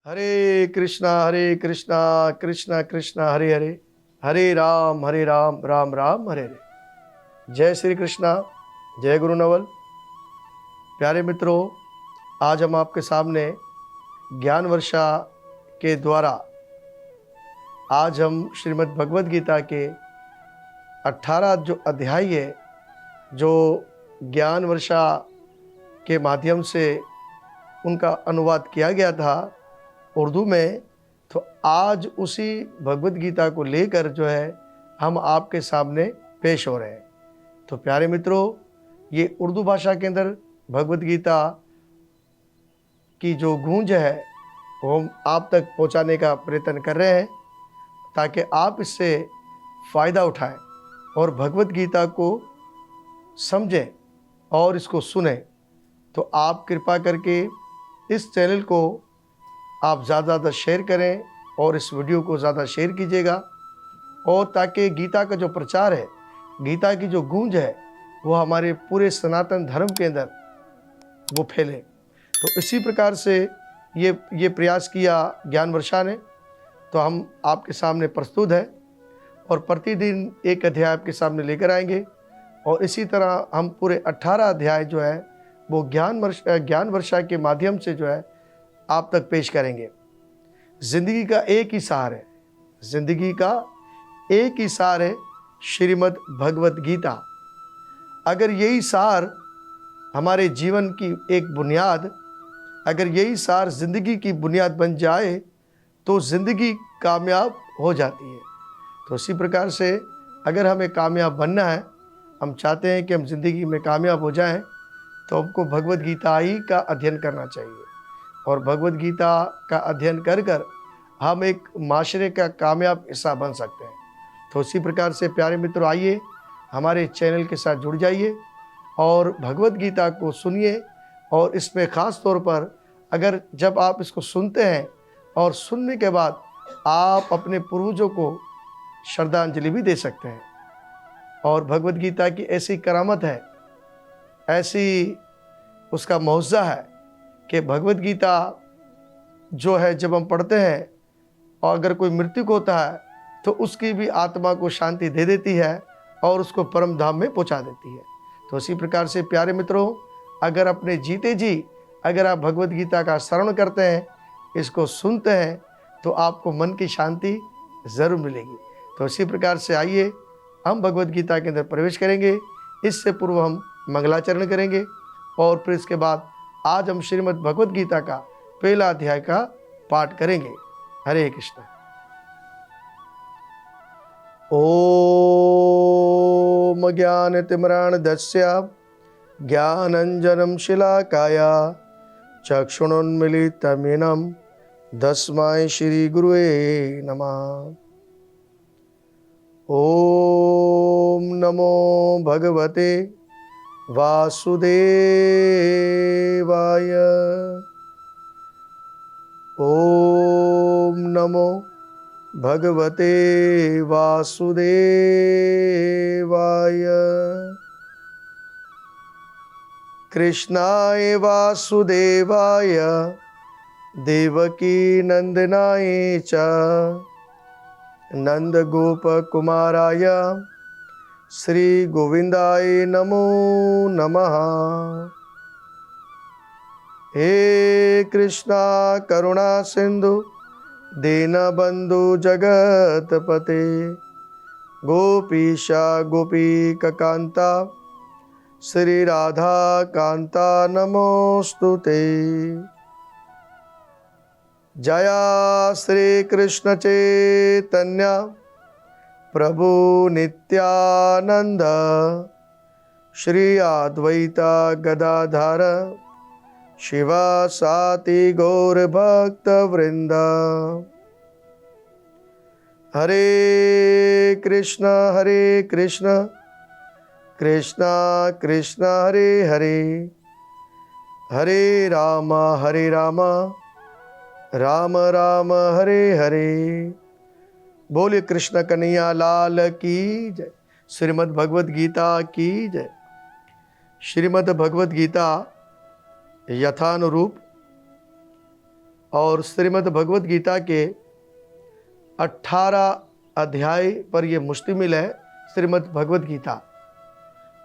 हरे कृष्णा कृष्णा कृष्णा हरे हरे, हरे राम राम राम हरे हरे। जय श्री कृष्णा, जय गुरु नवल। प्यारे मित्रों, आज हम आपके सामने ज्ञान वर्षा के द्वारा आज हम श्रीमद् भगवद गीता के 18 जो अध्याय है, जो ज्ञान वर्षा के माध्यम से उनका अनुवाद किया गया था उर्दू में, तो आज उसी भगवद गीता को लेकर जो है हम आपके सामने पेश हो रहे हैं। तो प्यारे मित्रों, ये उर्दू भाषा के अंदर भगवद गीता की जो गूंज है वो हम आप तक पहुंचाने का प्रयत्न कर रहे हैं, ताकि आप इससे फ़ायदा उठाएं और भगवद गीता को समझें और इसको सुनें। तो आप कृपा करके इस चैनल को आप ज़्यादा शेयर करें और इस वीडियो को ज़्यादा शेयर कीजिएगा, और ताकि गीता का जो प्रचार है, गीता की जो गूंज है, वो हमारे पूरे सनातन धर्म के अंदर वो फैले। तो इसी प्रकार से ये प्रयास किया ज्ञान वर्षा ने। तो हम आपके सामने प्रस्तुत है और प्रतिदिन एक अध्याय आपके सामने लेकर आएंगे, और इसी तरह हम पूरे 18 अध्याय जो है वो ज्ञान वर्षा के माध्यम से जो है आप तक पेश करेंगे। जिंदगी का एक ही सार है, जिंदगी का एक ही सार है श्रीमद् भगवत गीता। अगर यही सार हमारे जीवन की एक बुनियाद, अगर यही सार जिंदगी की बुनियाद बन जाए तो जिंदगी कामयाब हो जाती है। तो इसी प्रकार से अगर हमें कामयाब बनना है, हम चाहते हैं कि हम जिंदगी में कामयाब हो जाएं, तो हमको भगवत गीता ही का अध्ययन करना चाहिए। और भगवत गीता का अध्ययन कर कर हम एक माशरे का कामयाब हिस्सा बन सकते हैं। तो इसी प्रकार से प्यारे मित्रों, आइए हमारे चैनल के साथ जुड़ जाइए और भगवत गीता को सुनिए। और इसमें ख़ास तौर पर अगर जब आप इसको सुनते हैं और सुनने के बाद आप अपने पूर्वजों को श्रद्धांजलि भी दे सकते हैं। और भगवत गीता की ऐसी करामत है, ऐसी उसका मौज़ा है कि भगवत गीता जो है जब हम पढ़ते हैं और अगर कोई मृत्यु होता है तो उसकी भी आत्मा को शांति दे देती है और उसको परम धाम में पहुंचा देती है। तो इसी प्रकार से प्यारे मित्रों, अगर अपने जीते जी अगर आप भगवत गीता का श्रवण करते हैं, इसको सुनते हैं, तो आपको मन की शांति ज़रूर मिलेगी। तो इसी प्रकार से आइए हम भगवत गीता के अंदर प्रवेश करेंगे। इससे पूर्व हम मंगलाचरण करेंगे और फिर इसके बाद आज हम श्रीमद् भगवद गीता का पहला अध्याय का पाठ करेंगे। हरे कृष्ण। ओम ज्ञानतिमिरान्धस्य ज्ञानाञ्जनं शलाकाया चक्षुरुन्मीलितं येन तस्मै श्री गुरुवे नमः। ओम नमो भगवते वासुदेवाय। ओम नमो भगवते वासुदेवाय। कृष्णाय वासुदेवाय देवकी नंदनाय च नंदगोपकुमाराय श्री गोविंदाय नमो नमः। हे कृष्णा करुणा सिंधु दीनबंधु जगतपते गोपीशा गोपीकांता श्री राधा कांता नमोस्तुते। जया श्री कृष्ण चैतन्य प्रभु नित्यानंद श्री अद्वैता गदाधर शिवासाति गौर भक्त वृंद। हरे कृष्ण कृष्ण कृष्ण हरे हरे, हरे राम राम राम हरे हरे। बोलिए कृष्ण कन्हैया लाल की जय। श्रीमद् भगवद गीता की जय। श्रीमद् भगवद गीता यथानुरूप और श्रीमद् भगवत गीता के 18 अध्याय पर ये मुश्तमिल है श्रीमद् भगवत गीता,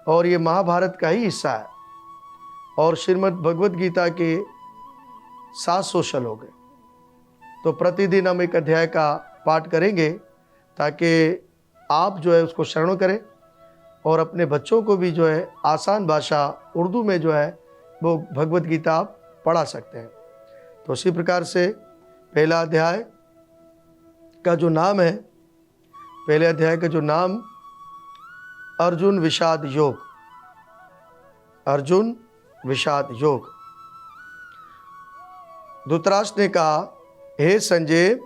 और ये महाभारत का ही हिस्सा है। और श्रीमद् भगवत गीता के 700 श्लोक है। तो प्रतिदिन हम एक अध्याय का पाठ करेंगे ताकि आप जो है उसको श्रवण करें और अपने बच्चों को भी जो है आसान भाषा उर्दू में जो है वो भगवत गीता आप पढ़ा सकते हैं। तो उसी प्रकार से पहला अध्याय का जो नाम है, पहले अध्याय का जो नाम अर्जुन विषाद योग, अर्जुन विषाद योग। धृतराष्ट्र ने कहा, हे संजय,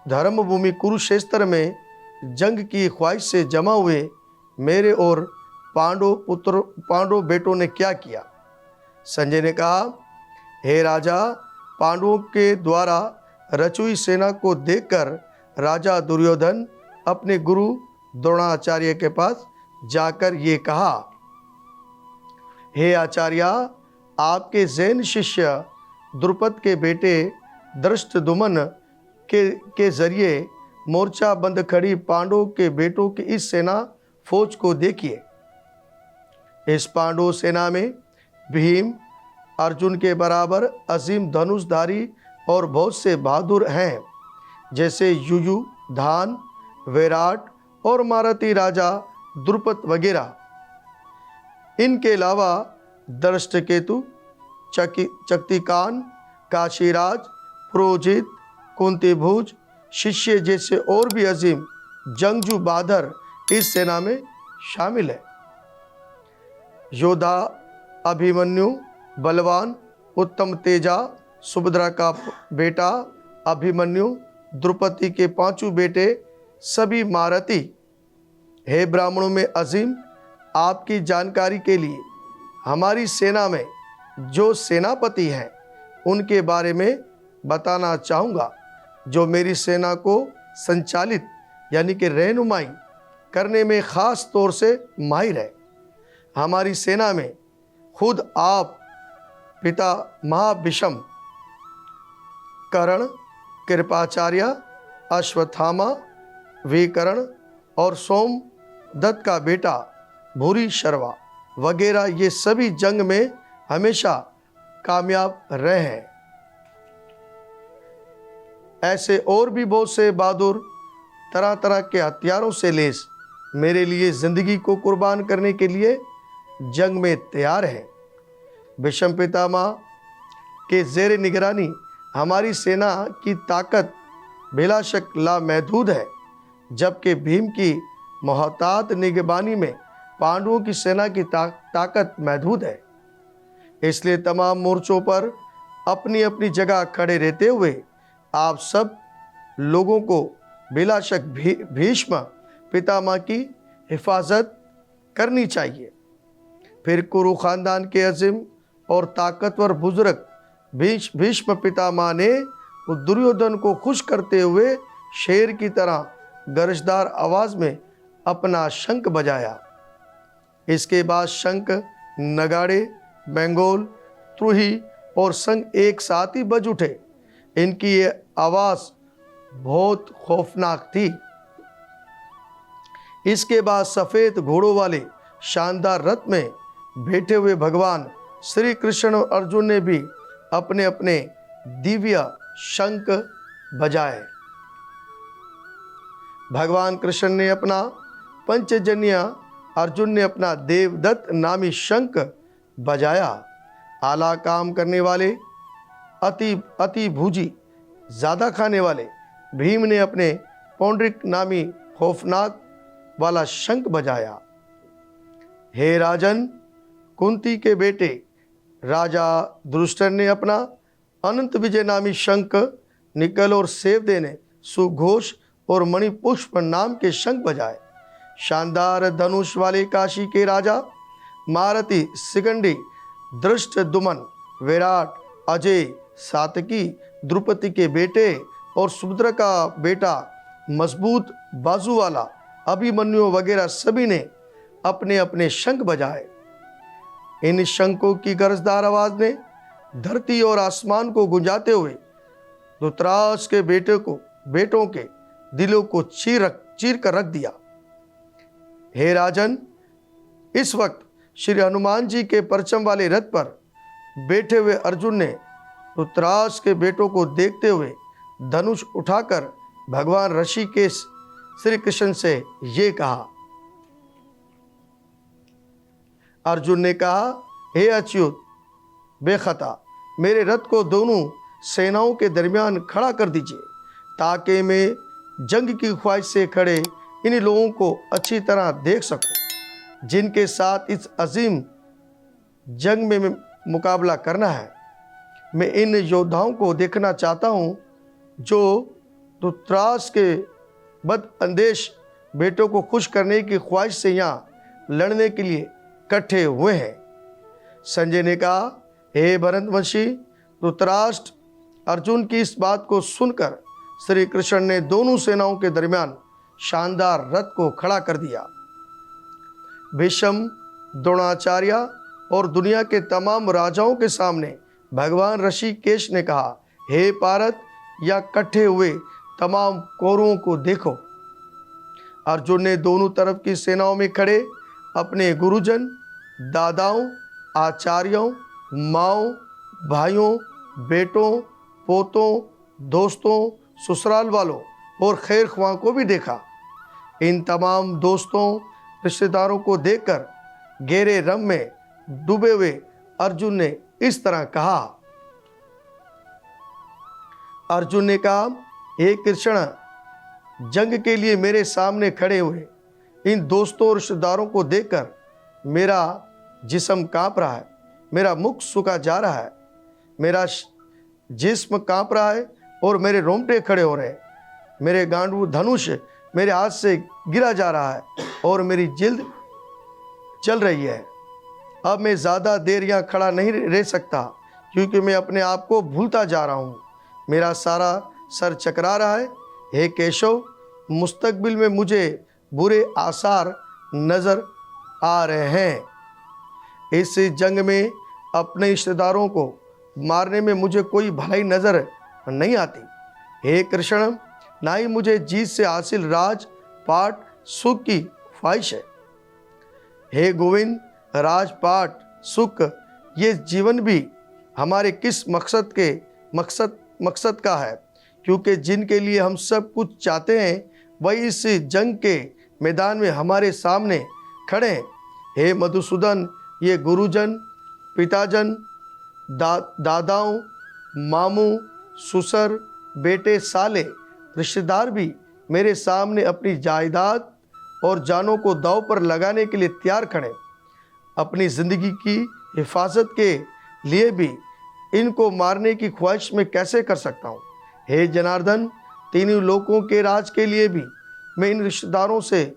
धर्मभूमि कुरुक्षेत्र में जंग की ख्वाहिश से जमा हुए मेरे और पांडव बेटों ने क्या किया। संजय ने कहा, हे राजा, पांडवों के द्वारा रची सेना को देखकर राजा दुर्योधन अपने गुरु द्रोणाचार्य के पास जाकर ये कहा, हे आचार्य, आपके जैन शिष्य द्रुपद के बेटे धृष्टद्युम्न के जरिए मोर्चा बंद खड़ी पांडवों के बेटों की इस सेना फौज को देखिए। इस पांडव सेना में भीम अर्जुन के बराबर असीम धनुषधारी और बहुत से बहादुर हैं, जैसे युयु, धान, विराट और मारती राजा द्रुपद वगैरह। इनके अलावा दृष्टकेतु, चक्तिकान, काशीराज, पुरोजित, कुंतीभुज, शिष्य जैसे और भी अजीम जंगजू बहादुर इस सेना में शामिल है। योद्धा अभिमन्यु, बलवान, उत्तम तेजा, सुभद्रा का बेटा अभिमन्यु, द्रौपदी के 5 बेटे सभी मारती। हे ब्राह्मणों में अजीम, आपकी जानकारी के लिए हमारी सेना में जो सेनापति हैं उनके बारे में बताना चाहूँगा, जो मेरी सेना को संचालित यानी कि रहनुमाई करने में ख़ास तौर से माहिर है। हमारी सेना में खुद आप, पिता महाभीष्म, कर्ण, कृपाचार्य, अश्वत्थामा, विकर्ण और सोमदत्त का बेटा भूरी शर्वा वगैरह ये सभी जंग में हमेशा कामयाब रहे हैं। ऐसे और भी बहुत से बहादुर तरह तरह के हथियारों से लैस मेरे लिए जिंदगी को कुर्बान करने के लिए जंग में तैयार हैं। भीष्म पितामह के ज़ेर निगरानी हमारी सेना की ताकत बिला शक लामहदूद है, जबकि भीम की मोहतात निगरानी में पांडवों की सेना की ताकत महदूद है। इसलिए तमाम मोर्चों पर अपनी अपनी जगह खड़े रहते हुए आप सब लोगों को बिला शक भीष्म पितामह की हिफाजत करनी चाहिए। फिर कुरु खानदान के अजीम और ताकतवर बुजुर्ग भीष्म पितामह ने दुर्योधन को खुश करते हुए शेर की तरह गरजदार आवाज में अपना शंख बजाया। इसके बाद शंख, नगाड़े, बेंगोल, त्रुही और संग एक साथ ही बज उठे। इनकी ये आवाज़ बहुत खौफनाक थी। इसके बाद सफ़ेद घोड़ों वाले शानदार रथ में बैठे हुए भगवान श्री कृष्ण और अर्जुन ने भी अपने अपने दिव्य शंख बजाए। भगवान कृष्ण ने अपना पंचजन्य, अर्जुन ने अपना देवदत्त नामी शंख बजाया। आला काम करने वाले, अति भूजी, ज़्यादा खाने वाले भीम ने अपने पौंड्रिक नामी खौफनाक वाला शंख बजाया। हे राजन, कुंती के बेटे राजा दुष्टन ने अपना अनंत विजय नामी शंख, निकल और सेवदे ने सुघोष और मणिपुष्प नाम के शंख बजाए। शानदार धनुष वाले काशी के राजा मारती, शिखंडी, धृष्टद्युम्न, विराट, अजय, सातकी, द्रौपदी के बेटे और सुभद्रा का बेटा मजबूत बाजू वाला अभिमन्यु वगैरह सभी ने अपने अपने शंख बजाए। इन शंखों की गरजदार आवाज ने धरती और आसमान को गुंजाते हुए धृतराष्ट्र के बेटों के दिलों को चीर कर रख दिया। हे राजन, इस वक्त श्री हनुमान जी के परचम वाले रथ पर बैठे हुए अर्जुन ने धृतराष्ट्र के बेटों को देखते हुए धनुष उठाकर भगवान ऋषिकेश श्री कृष्ण से ये कहा। अर्जुन ने कहा, हे अच्युत, बेखता मेरे रथ को दोनों सेनाओं के दरमियान खड़ा कर दीजिए, ताकि मैं जंग की ख्वाहिश से खड़े इन लोगों को अच्छी तरह देख सकूं, जिनके साथ इस अजीम जंग में मुकाबला करना है। मैं इन योद्धाओं को देखना चाहता हूं, जो धृतराष्ट्र के बदअंदेश बेटों को खुश करने की ख्वाहिश से यहाँ लड़ने के लिए इकट्ठे हुए हैं। संजय ने कहा, हे भरतवंशी धृतराष्ट्र, अर्जुन की इस बात को सुनकर श्री कृष्ण ने दोनों सेनाओं के दरमियान शानदार रथ को खड़ा कर दिया। भीष्म, द्रोणाचार्य और दुनिया के तमाम राजाओं के सामने भगवान ऋषिकेश ने कहा, हे पारत, या इकट्ठे हुए तमाम कौरवों को देखो। अर्जुन ने दोनों तरफ की सेनाओं में खड़े अपने गुरुजन, दादाओं, आचार्यों, माओं, भाइयों, बेटों, पोतों, दोस्तों, ससुराल वालों और खैर ख्वाह को भी देखा। इन तमाम दोस्तों, रिश्तेदारों को देखकर गहरे रम में डूबे हुए अर्जुन ने इस तरह कहा। अर्जुन ने कहा, हे कृष्ण, जंग के लिए मेरे सामने खड़े हुए इन दोस्तों और रिश्तेदारों को देखकर मेरा जिस्म कांप रहा है, मेरा मुख सूखा जा रहा है, मेरा जिस्म कांप रहा है और मेरे रोंगटे खड़े हो रहे हैं। मेरे गांडू धनुष मेरे हाथ से गिरा जा रहा है और मेरी जिल्द चल रही है। अब मैं ज़्यादा देर यहाँ खड़ा नहीं रह सकता, क्योंकि मैं अपने आप को भूलता जा रहा हूँ। मेरा सारा सर चकरा रहा है। हे केशव, मुस्तकबिल में मुझे बुरे आसार नज़र आ रहे हैं। इस जंग में अपने रिश्तेदारों को मारने में मुझे कोई भलाई नज़र नहीं आती। हे कृष्ण, ना ही मुझे जीत से हासिल राज, पाट, सुख की ख्वाहिश है। हे गोविंद, राजपाट, सुख, ये जीवन भी हमारे किस मकसद का है, क्योंकि जिनके लिए हम सब कुछ चाहते हैं वही इस जंग के मैदान में हमारे सामने खड़े हैं। हे मधुसूदन, ये गुरुजन, पिताजन, दादाओं, मामू, ससुर, बेटे, साले, रिश्तेदार भी मेरे सामने अपनी जायदाद और जानों को दांव पर लगाने के लिए तैयार खड़े। अपनी ज़िंदगी की हिफाजत के लिए भी इनको मारने की ख्वाहिश मैं कैसे कर सकता हूँ। हे जनार्दन, तीनों लोकों के राज के लिए भी मैं इन रिश्तेदारों से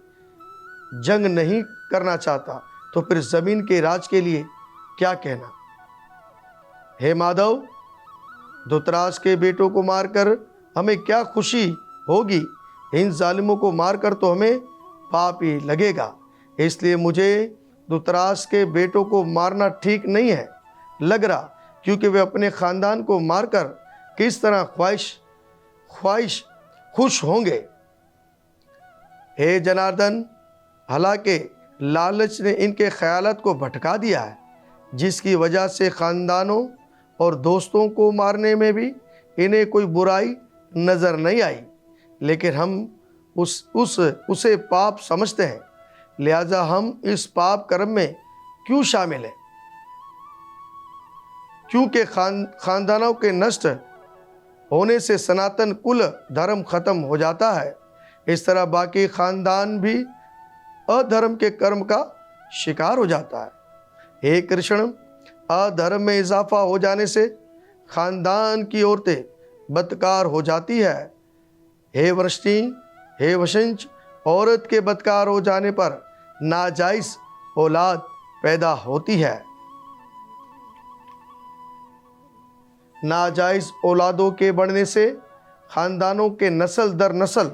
जंग नहीं करना चाहता, तो फिर ज़मीन के राज के लिए क्या कहना। हे माधव, धृतराष्ट्र के बेटों को मारकर हमें क्या खुशी होगी। इन जालिमों को मारकर तो हमें पाप ही लगेगा। इसलिए मुझे धृतराष्ट्र के बेटों को मारना ठीक नहीं है लग रहा, क्योंकि वे अपने ख़ानदान को मारकर किस तरह ख्वाहिश खुश होंगे। हे जनार्दन, हालांकि लालच ने इनके ख्यालात को भटका दिया है, जिसकी वजह से ख़ानदानों और दोस्तों को मारने में भी इन्हें कोई बुराई नज़र नहीं आई, लेकिन हम उसे पाप समझते हैं। लिहाजा हम इस पाप कर्म में क्यों शामिल हैं? क्योंकि खानदानों के नष्ट होने से सनातन कुल धर्म खत्म हो जाता है। इस तरह बाकी खानदान भी अधर्म के कर्म का शिकार हो जाता है। हे कृष्ण, अधर्म में इजाफा हो जाने से खानदान की औरतें बदकार हो जाती है। हे वृष्टि, हे वशिंच, औरत के बदकार हो जाने पर नाजायज औलाद पैदा होती है। नाजायज औलादों के बढ़ने से खानदानों के नस्ल दर नस्ल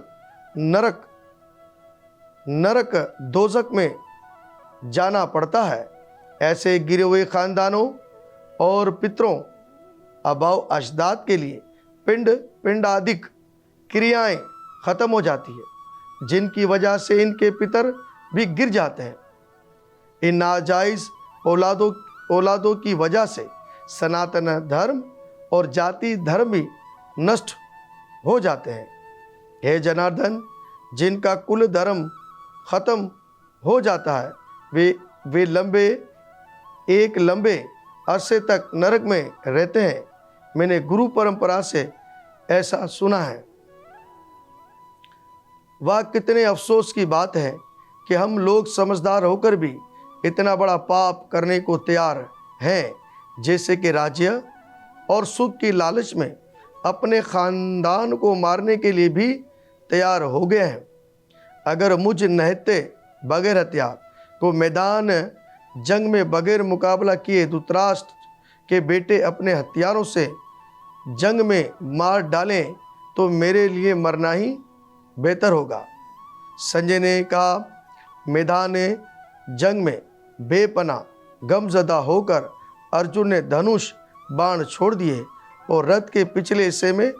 नरक दोजक में जाना पड़ता है। ऐसे गिरे हुए खानदानों और पितरों, आबाओ अजदाद के लिए पिंडादिक क्रियाएं खत्म हो जाती है, जिनकी वजह से इनके पितर भी गिर जाते हैं। इन नाजायज औलादों की वजह से सनातन धर्म और जाति धर्म भी नष्ट हो जाते हैं। हे जनार्दन, जिनका कुल धर्म खत्म हो जाता है, वे लंबे अरसे तक नरक में रहते हैं। मैंने गुरु परंपरा से ऐसा सुना है। वह कितने अफसोस की बात है कि हम लोग समझदार होकर भी इतना बड़ा पाप करने को तैयार हैं, जैसे कि राज्य और सुख की लालच में अपने खानदान को मारने के लिए भी तैयार हो गए हैं। अगर मुझ नहते बगैर हथियार को मैदान जंग में बगैर मुकाबला किए धृतराष्ट्र के बेटे अपने हथियारों से जंग में मार डालें तो मेरे लिए मरना ही बेहतर होगा। संजय ने कहा, मैदान जंग में बेपना गमजदा होकर अर्जुन ने धनुष बाण छोड़ दिए और रथ के पिछले हिस्से में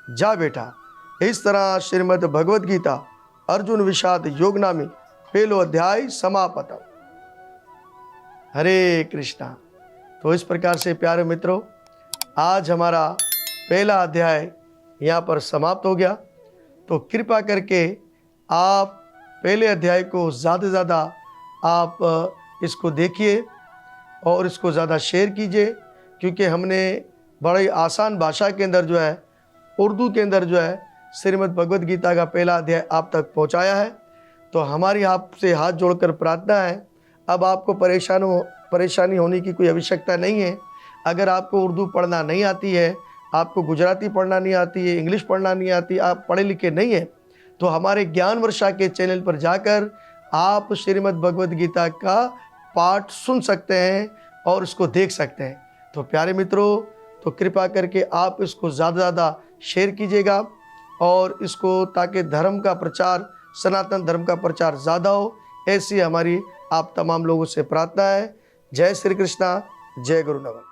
जा बैठा। इस तरह श्रीमद् भगवद गीता अर्जुन विषाद योग नामी पहलो अध्याय समाप्त। हरे कृष्णा। तो इस प्रकार से प्यारे मित्रों, आज हमारा पहला अध्याय यहाँ पर समाप्त हो गया। तो कृपा करके आप पहले अध्याय को ज़्यादा से ज़्यादा आप इसको देखिए और इसको ज़्यादा शेयर कीजिए, क्योंकि हमने बड़ी आसान भाषा के अंदर जो है, उर्दू के अंदर जो है, श्रीमद् भगवद गीता का पहला अध्याय आप तक पहुंचाया है। तो हमारी आपसे हाथ जोड़कर प्रार्थना है, अब आपको परेशानी होने की कोई आवश्यकता नहीं है। अगर आपको उर्दू पढ़ना नहीं आती है, आपको गुजराती पढ़ना नहीं आती है, इंग्लिश पढ़ना नहीं आती, आप पढ़े लिखे नहीं हैं, तो हमारे ज्ञान वर्षा के चैनल पर जाकर आप श्रीमद् भगवद गीता का पाठ सुन सकते हैं और इसको देख सकते हैं। तो प्यारे मित्रों, तो कृपा करके आप इसको ज़्यादा से ज़्यादा शेयर कीजिएगा और इसको, ताकि धर्म का प्रचार, सनातन धर्म का प्रचार ज़्यादा हो, ऐसी हमारी आप तमाम लोगों से प्रार्थना है। जय श्री कृष्णा, जय गुरु नमन।